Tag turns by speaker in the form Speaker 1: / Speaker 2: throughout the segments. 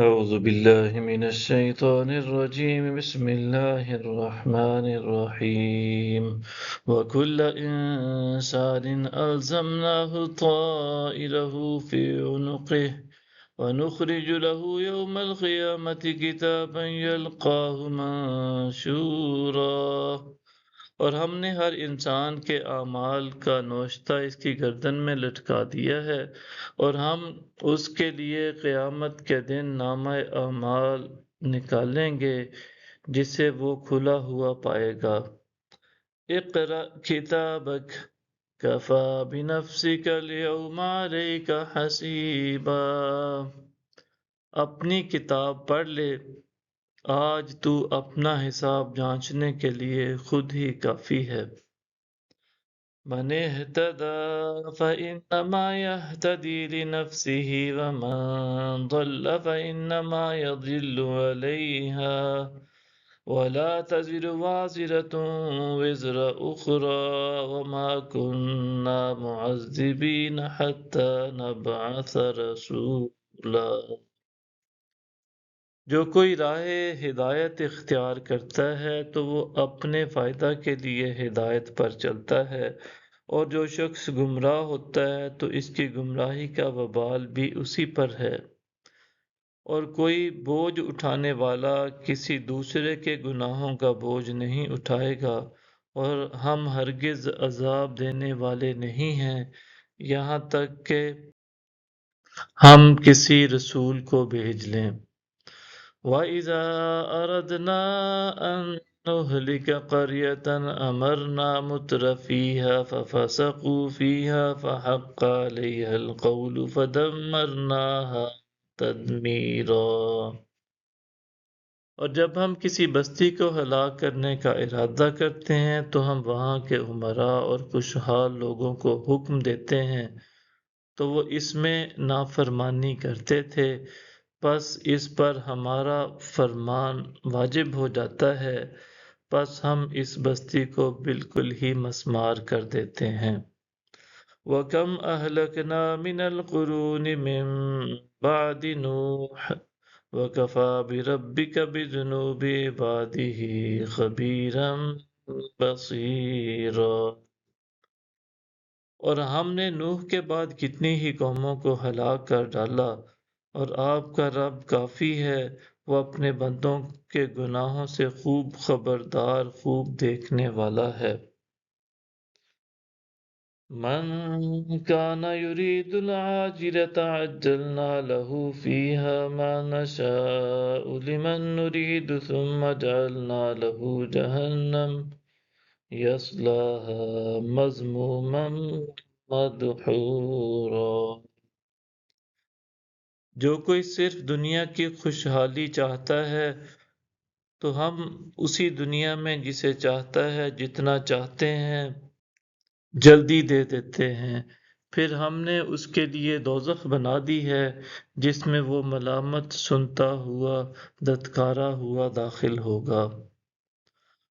Speaker 1: أعوذ بالله من الشيطان الرجيم بسم الله الرحمن الرحيم وكل إنسان ألزمناه طائره في عنقه ونخرج له يوم القيامة كتابا يلقاه منشورا۔ اور ہم نے ہر انسان کے اعمال کا نوشتہ اس کی گردن میں لٹکا دیا ہے، اور ہم اس کے لیے قیامت کے دن نامہ اعمال نکالیں گے جسے وہ کھلا ہوا پائے گا۔ اقرأ کتابک کفا بنفسک اليوم علیک حسیبا۔ اپنی کتاب پڑھ لے، آج تو اپنا حساب جانچنے کے لیے خود ہی کافی ہے۔ من اهتدى فإنما يهتدي لنفسه ومن ضل فإنما يضل عليها ولا تزر وازرة وزر أخرى وما كنا معذبين حتى نبعث رسولا۔ جو کوئی راہ ہدایت اختیار کرتا ہے تو وہ اپنے فائدہ کے لیے ہدایت پر چلتا ہے، اور جو شخص گمراہ ہوتا ہے تو اس کی گمراہی کا وبال بھی اسی پر ہے۔ اور کوئی بوجھ اٹھانے والا کسی دوسرے کے گناہوں کا بوجھ نہیں اٹھائے گا، اور ہم ہرگز عذاب دینے والے نہیں ہیں یہاں تک کہ ہم کسی رسول کو بھیج لیں۔ وَإِذَا أَرَدْنَا أَن نُهْلِكَ قَرْيَةً أَمَرْنَا مُتْرَ فِيهَا فَفَسَقُوا فِيهَا فَحَقَّ عَلَيْهَا الْقَوْلُ فَدَمَّرْنَاهَا تَدْمِيرًا۔ اور جب ہم کسی بستی کو ہلاک کرنے کا ارادہ کرتے ہیں تو ہم وہاں کے امراء اور خوشحال لوگوں کو حکم دیتے ہیں، تو وہ اس میں نافرمانی کرتے تھے، پس اس پر ہمارا فرمان واجب ہو جاتا ہے، پس ہم اس بستی کو بالکل ہی مسمار کر دیتے ہیں۔ وَكَمْ أَهْلَكْنَا مِنَ الْقُرُونِ مِنْ بَعْدِ نُوحٍ وَكَفَى بِرَبِّكَ بِذُنُوبِ عِبَادِهِ خَبِيرًا بَصِيرًا۔ اور ہم نے نوح کے بعد کتنی ہی قوموں کو ہلاک کر ڈالا، اور آپ کا رب کافی ہے، وہ اپنے بندوں کے گناہوں سے خوب خبردار، خوب دیکھنے والا ہے۔ من کان یرید العاجلة عجلنا له فیہا ما نشاء لمن نرید ثم جعلنا له جہنم یصلاها مذموما مدحورا۔ جو کوئی صرف دنیا کی خوشحالی چاہتا ہے تو ہم اسی دنیا میں جسے چاہتا ہے جتنا چاہتے ہیں جلدی دے دیتے ہیں، پھر ہم نے اس کے لیے دوزخ بنا دی ہے جس میں وہ ملامت سنتا ہوا، دھتکارا ہوا داخل ہوگا۔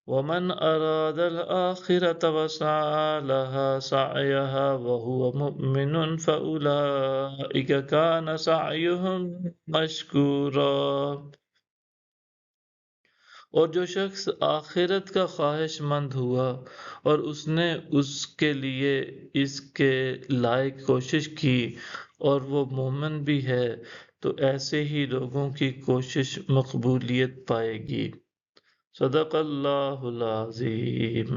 Speaker 1: وَمَنْ أَرَادَ الْآخِرَةَ وَسَعَى لَهَا سَعْيَهَا وَهُوَ مُؤْمِنٌ فَأُولَئِكَ كَانَ سَعْيُهُمْ مَشْكُورًا۔ اور جو شخص آخرت کا خواہش مند ہوا اور اس نے اس کے لیے اس کے لائق کوشش کی، اور وہ مومن بھی ہے، تو ایسے ہی لوگوں کی کوشش مقبولیت پائے گی۔ صدق اللہ العظیم۔